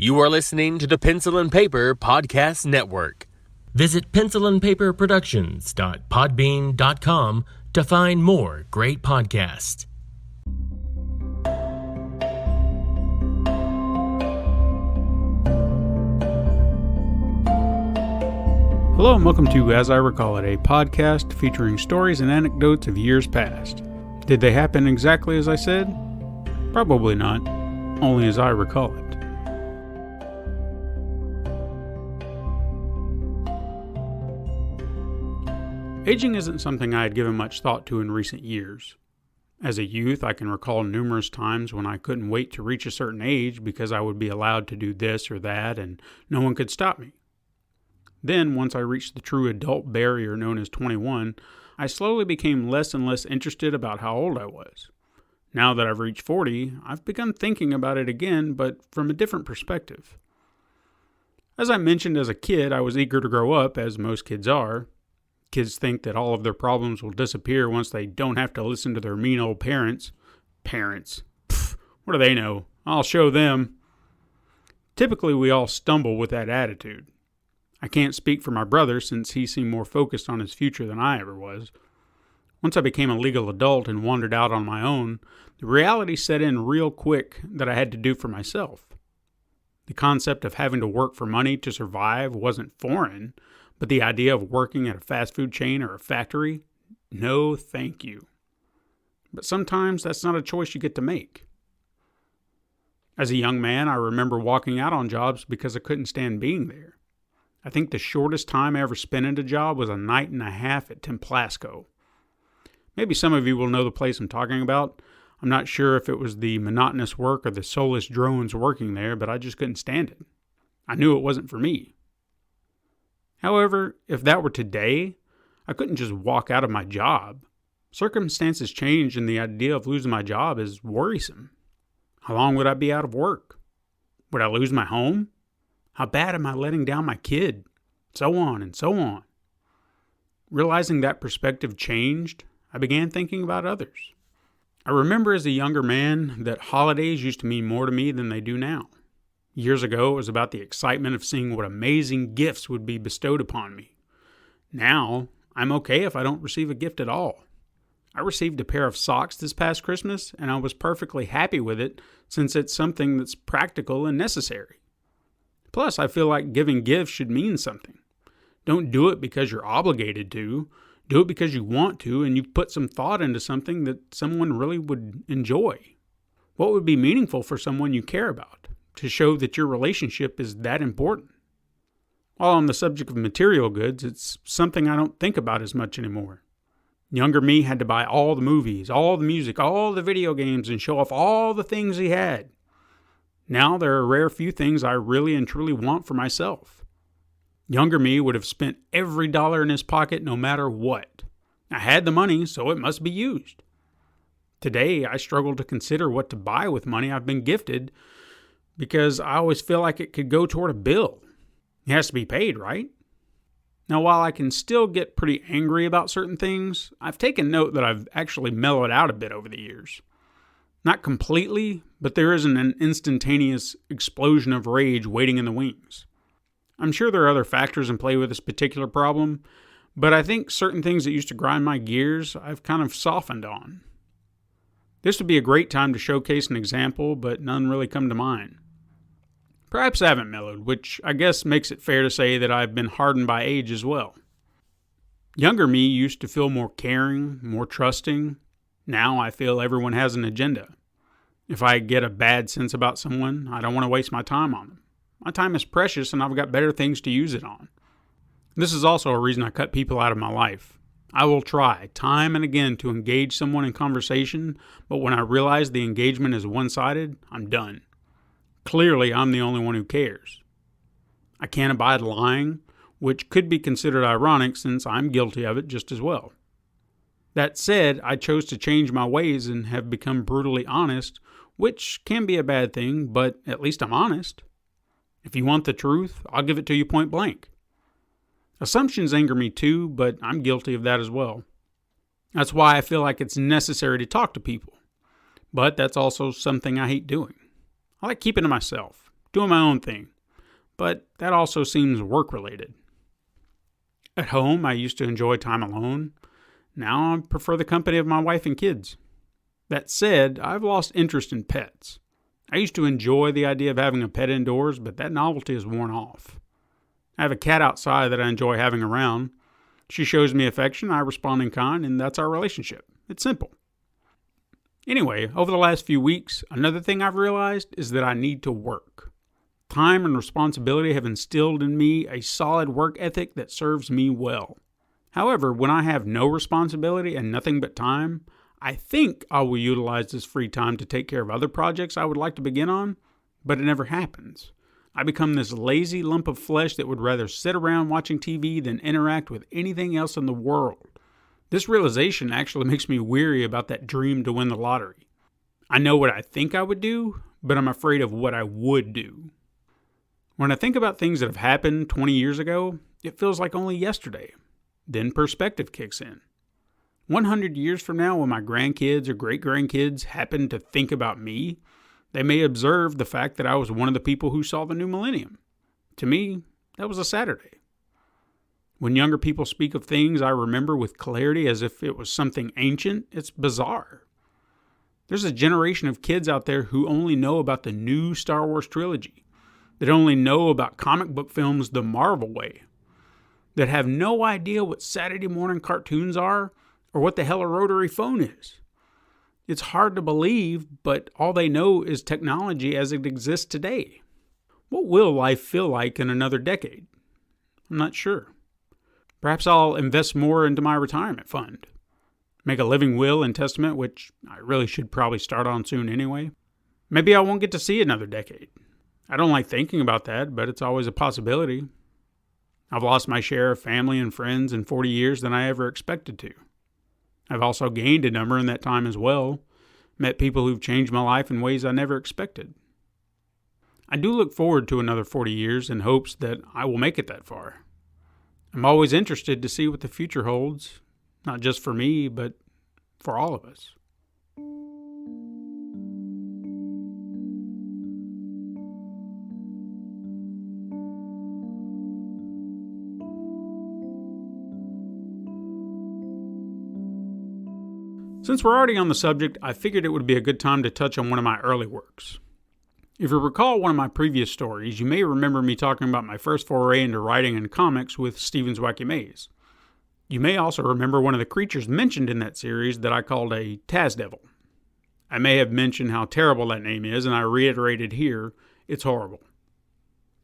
You are listening to the Pencil and Paper Podcast Network. Visit pencilandpaperproductions.podbean.com to find more great podcasts. Hello and welcome to As I Recall It, a podcast featuring stories and anecdotes of years past. Did they happen exactly as I said? Probably not, only as I recall it. Aging isn't something I had given much thought to in recent years. As a youth, I can recall numerous times when I couldn't wait to reach a certain age because I would be allowed to do this or that and no one could stop me. Then, once I reached the true adult barrier known as 21, I slowly became less and less interested about how old I was. Now that I've reached 40, I've begun thinking about it again, but from a different perspective. As I mentioned, as a kid, I was eager to grow up, as most kids are. Kids think that all of their problems will disappear once they don't have to listen to their mean old parents. Parents. Pfft, what do they know? I'll show them. Typically, we all stumble with that attitude. I can't speak for my brother since he seemed more focused on his future than I ever was. Once I became a legal adult and wandered out on my own, the reality set in real quick that I had to do for myself. The concept of having to work for money to survive wasn't foreign, but the idea of working at a fast food chain or a factory? No, thank you. But sometimes that's not a choice you get to make. As a young man, I remember walking out on jobs because I couldn't stand being there. I think the shortest time I ever spent in a job was a night and a half at Templasco. Maybe some of you will know the place I'm talking about. I'm not sure if it was the monotonous work or the soulless drones working there, but I just couldn't stand it. I knew it wasn't for me. However, if that were today, I couldn't just walk out of my job. Circumstances change and the idea of losing my job is worrisome. How long would I be out of work? Would I lose my home? How bad am I letting down my kid? So on and so on. Realizing that perspective changed, I began thinking about others. I remember as a younger man that holidays used to mean more to me than they do now. Years ago, it was about the excitement of seeing what amazing gifts would be bestowed upon me. Now, I'm okay if I don't receive a gift at all. I received a pair of socks this past Christmas, and I was perfectly happy with it since it's something that's practical and necessary. Plus, I feel like giving gifts should mean something. Don't do it because you're obligated to. Do it because you want to, and you've put some thought into something that someone really would enjoy. What would be meaningful for someone you care about? To show that your relationship is that important. While on the subject of material goods, it's something I don't think about as much anymore. Younger me had to buy all the movies, all the music, all the video games, and show off all the things he had. Now there are a rare few things I really and truly want for myself. Younger me would have spent every dollar in his pocket no matter what. I had the money, so it must be used. Today, I struggle to consider what to buy with money I've been gifted because I always feel like it could go toward a bill. It has to be paid, right? Now, while I can still get pretty angry about certain things, I've taken note that I've actually mellowed out a bit over the years. Not completely, but there isn't an instantaneous explosion of rage waiting in the wings. I'm sure there are other factors in play with this particular problem, but I think certain things that used to grind my gears, I've kind of softened on. This would be a great time to showcase an example, but none really come to mind. Perhaps I haven't mellowed, which I guess makes it fair to say that I've been hardened by age as well. Younger me used to feel more caring, more trusting. Now I feel everyone has an agenda. If I get a bad sense about someone, I don't want to waste my time on them. My time is precious and I've got better things to use it on. This is also a reason I cut people out of my life. I will try time and again to engage someone in conversation, but when I realize the engagement is one-sided, I'm done. Clearly, I'm the only one who cares. I can't abide lying, which could be considered ironic since I'm guilty of it just as well. That said, I chose to change my ways and have become brutally honest, which can be a bad thing, but at least I'm honest. If you want the truth, I'll give it to you point blank. Assumptions anger me too, but I'm guilty of that as well. That's why I feel like it's necessary to talk to people. But that's also something I hate doing. I like keeping to myself, doing my own thing. But that also seems work-related. At home, I used to enjoy time alone. Now I prefer the company of my wife and kids. That said, I've lost interest in pets. I used to enjoy the idea of having a pet indoors, but that novelty has worn off. I have a cat outside that I enjoy having around. She shows me affection, I respond in kind, and that's our relationship. It's simple. Anyway, over the last few weeks, another thing I've realized is that I need to work. Time and responsibility have instilled in me a solid work ethic that serves me well. However, when I have no responsibility and nothing but time, I think I will utilize this free time to take care of other projects I would like to begin on, but it never happens. I become this lazy lump of flesh that would rather sit around watching TV than interact with anything else in the world. This realization actually makes me weary about that dream to win the lottery. I know what I think I would do, but I'm afraid of what I would do. When I think about things that have happened 20 years ago, it feels like only yesterday. Then perspective kicks in. 100 years from now, when my grandkids or great-grandkids happen to think about me, they may observe the fact that I was one of the people who saw the new millennium. To me, that was a Saturday. When younger people speak of things I remember with clarity as if it was something ancient, it's bizarre. There's a generation of kids out there who only know about the new Star Wars trilogy, that only know about comic book films the Marvel way, that have no idea what Saturday morning cartoons are or what the hell a rotary phone is. It's hard to believe, but all they know is technology as it exists today. What will life feel like in another decade? I'm not sure. Perhaps I'll invest more into my retirement fund. Make a living will and testament, which I really should probably start on soon anyway. Maybe I won't get to see another decade. I don't like thinking about that, but it's always a possibility. I've lost my share of family and friends in 40 years than I ever expected to. I've also gained a number in that time as well, met people who've changed my life in ways I never expected. I do look forward to another 40 years in hopes that I will make it that far. I'm always interested to see what the future holds, not just for me, but for all of us. Since we're already on the subject, I figured it would be a good time to touch on one of my early works. If you recall one of my previous stories, you may remember me talking about my first foray into writing and comics with Stephen's Wacky Maze. You may also remember one of the creatures mentioned in that series that I called a Tazdevil. I may have mentioned how terrible that name is, and I reiterated here, it's horrible.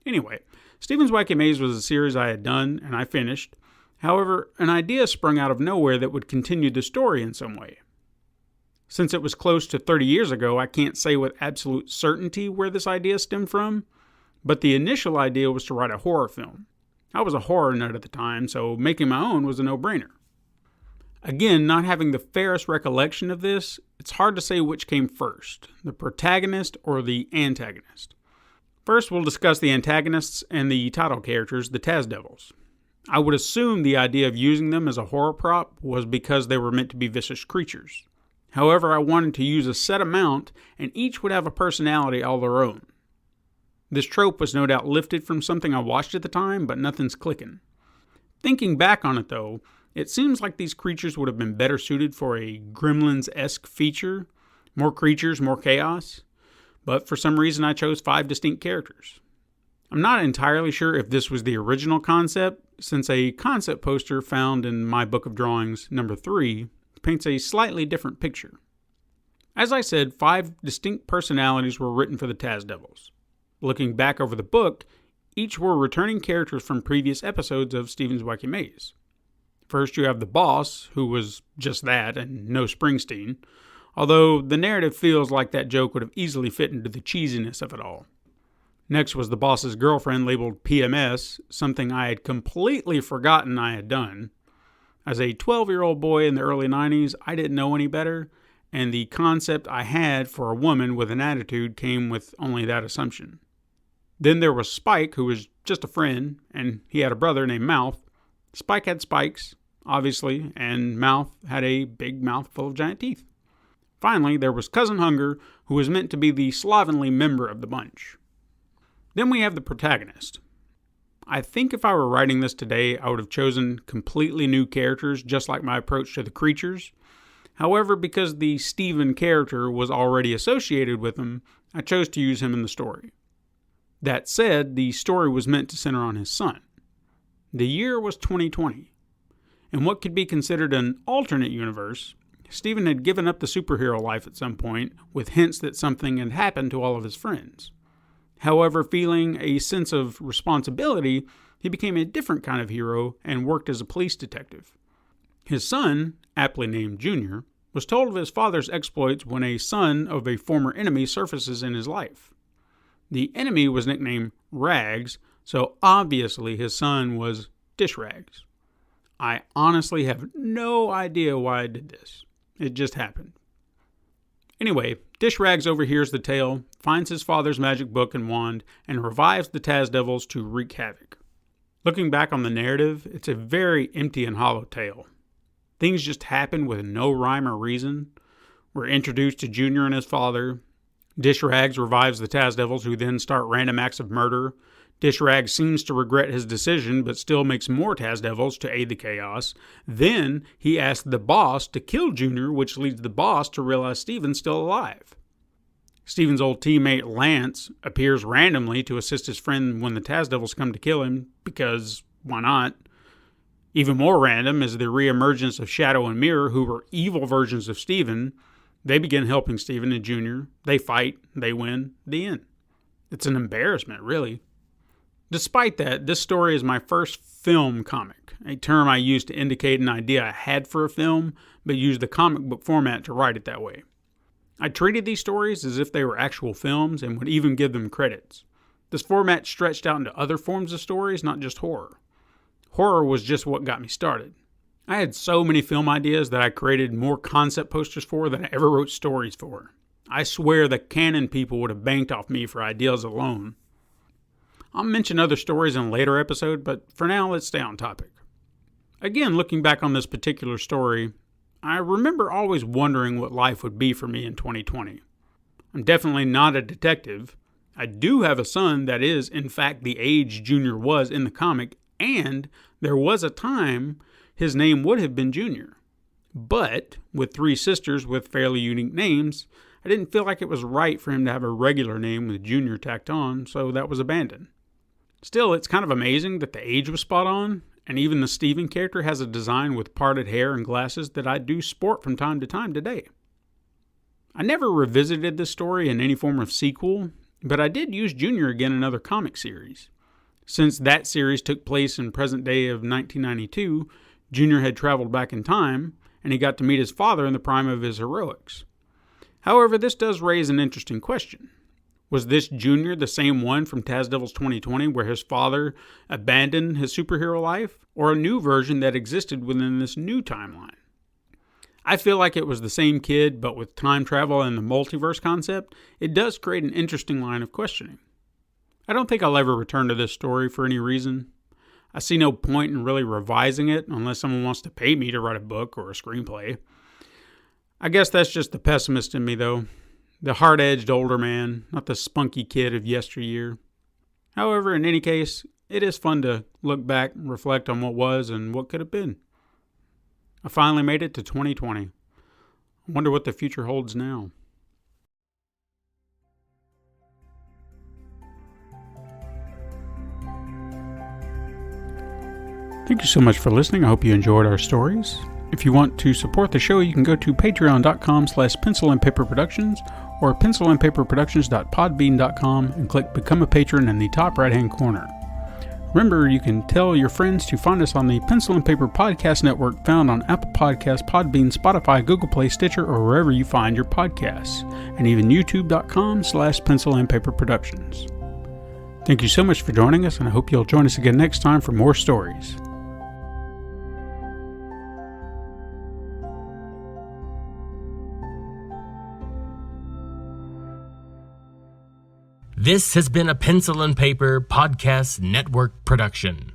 Anyway, Stephen's Wacky Maze was a series I had done, and I finished. However, an idea sprung out of nowhere that would continue the story in some way. Since it was close to 30 years ago, I can't say with absolute certainty where this idea stemmed from, but the initial idea was to write a horror film. I was a horror nut at the time, so making my own was a no-brainer. Again, not having the fairest recollection of this, it's hard to say which came first, the protagonist or the antagonist. First, we'll discuss the antagonists and the title characters, the Tazdevils. I would assume the idea of using them as a horror prop was because they were meant to be vicious creatures. However, I wanted to use a set amount, and each would have a personality all their own. This trope was no doubt lifted from something I watched at the time, but nothing's clicking. Thinking back on it though, it seems like these creatures would have been better suited for a Gremlins-esque feature. More creatures, more chaos. But for some reason I chose 5 distinct characters. I'm not entirely sure if this was the original concept, since a concept poster found in my book of drawings, number 3, paints a slightly different picture. As I said, 5 distinct personalities were written for the Tazdevils. Looking back over the book, each were returning characters from previous episodes of Stephen's Wacky Maze. First you have the boss, who was just that and no Springsteen, although the narrative feels like that joke would have easily fit into the cheesiness of it all. Next was the boss's girlfriend labeled PMS, something I had completely forgotten I had done. As a 12-year-old boy in the early 90s, I didn't know any better, and the concept I had for a woman with an attitude came with only that assumption. Then there was Spike, who was just a friend, and he had a brother named Mouth. Spike had spikes, obviously, and Mouth had a big mouth full of giant teeth. Finally, there was Cousin Hunger, who was meant to be the slovenly member of the bunch. Then we have the protagonist. I think if I were writing this today, I would have chosen completely new characters, just like my approach to the creatures. However, because the Stephen character was already associated with him, I chose to use him in the story. That said, the story was meant to center on his son. The year was 2020. In what could be considered an alternate universe, Stephen had given up the superhero life at some point, with hints that something had happened to all of his friends. However, feeling a sense of responsibility, he became a different kind of hero and worked as a police detective. His son, aptly named Junior, was told of his father's exploits when a son of a former enemy surfaces in his life. The enemy was nicknamed Rags, so obviously his son was Dish Rags. I honestly have no idea why I did this. It just happened. Anyway, Dish Rags overhears the tale, finds his father's magic book and wand, and revives the Taz Devils to wreak havoc. Looking back on the narrative, it's a very empty and hollow tale. Things just happen with no rhyme or reason. We're introduced to Junior and his father. Dish Rags revives the Taz Devils, who then start random acts of murder. Dish Rags seems to regret his decision, but still makes more Taz Devils to aid the chaos. Then he asks the boss to kill Junior, which leads the boss to realize Stephen's still alive. Stephen's old teammate Lance appears randomly to assist his friend when the Taz Devils come to kill him, because why not? Even more random is the reemergence of Shadow and Mirror, who were evil versions of Stephen. They begin helping Stephen and Junior. They fight, they win, the end. It's an embarrassment, really. Despite that, this story is my first film comic, a term I used to indicate an idea I had for a film, but used the comic book format to write it that way. I treated these stories as if they were actual films and would even give them credits. This format stretched out into other forms of stories, not just horror. Horror was just what got me started. I had so many film ideas that I created more concept posters for than I ever wrote stories for. I swear the Canon people would have banked off me for ideas alone. I'll mention other stories in a later episode, but for now, let's stay on topic. Again, looking back on this particular story, I remember always wondering what life would be for me in 2020. I'm definitely not a detective. I do have a son that is, in fact, the age Junior was in the comic, and there was a time his name would have been Junior. But, with 3 sisters with fairly unique names, I didn't feel like it was right for him to have a regular name with Junior tacked on, so that was abandoned. Still, it's kind of amazing that the age was spot on, and even the Stephen character has a design with parted hair and glasses that I do sport from time to time today. I never revisited this story in any form of sequel, but I did use Junior again in other comic series. Since that series took place in present day of 1992, Junior had traveled back in time, and he got to meet his father in the prime of his heroics. However, this does raise an interesting question. Was this Junior the same one from Taz Devils 2020 where his father abandoned his superhero life, or a new version that existed within this new timeline? I feel like it was the same kid, but with time travel and the multiverse concept, it does create an interesting line of questioning. I don't think I'll ever return to this story for any reason. I see no point in really revising it unless someone wants to pay me to write a book or a screenplay. I guess that's just the pessimist in me, though. The hard-edged older man, not the spunky kid of yesteryear. However, in any case, it is fun to look back and reflect on what was and what could have been. I finally made it to 2020. I wonder what the future holds now. Thank you so much for listening. I hope you enjoyed our stories. If you want to support the show, you can go to patreon.com/pencilandpaperproductions or pencilandpaperproductions.podbean.com and click Become a Patron in the top right-hand corner. Remember, you can tell your friends to find us on the Pencil and Paper Podcast Network, found on Apple Podcasts, Podbean, Spotify, Google Play, Stitcher, or wherever you find your podcasts, and even youtube.com/pencilandpaperproductions. Thank you so much for joining us, and I hope you'll join us again next time for more stories. This has been a Pencil and Paper Podcast Network production.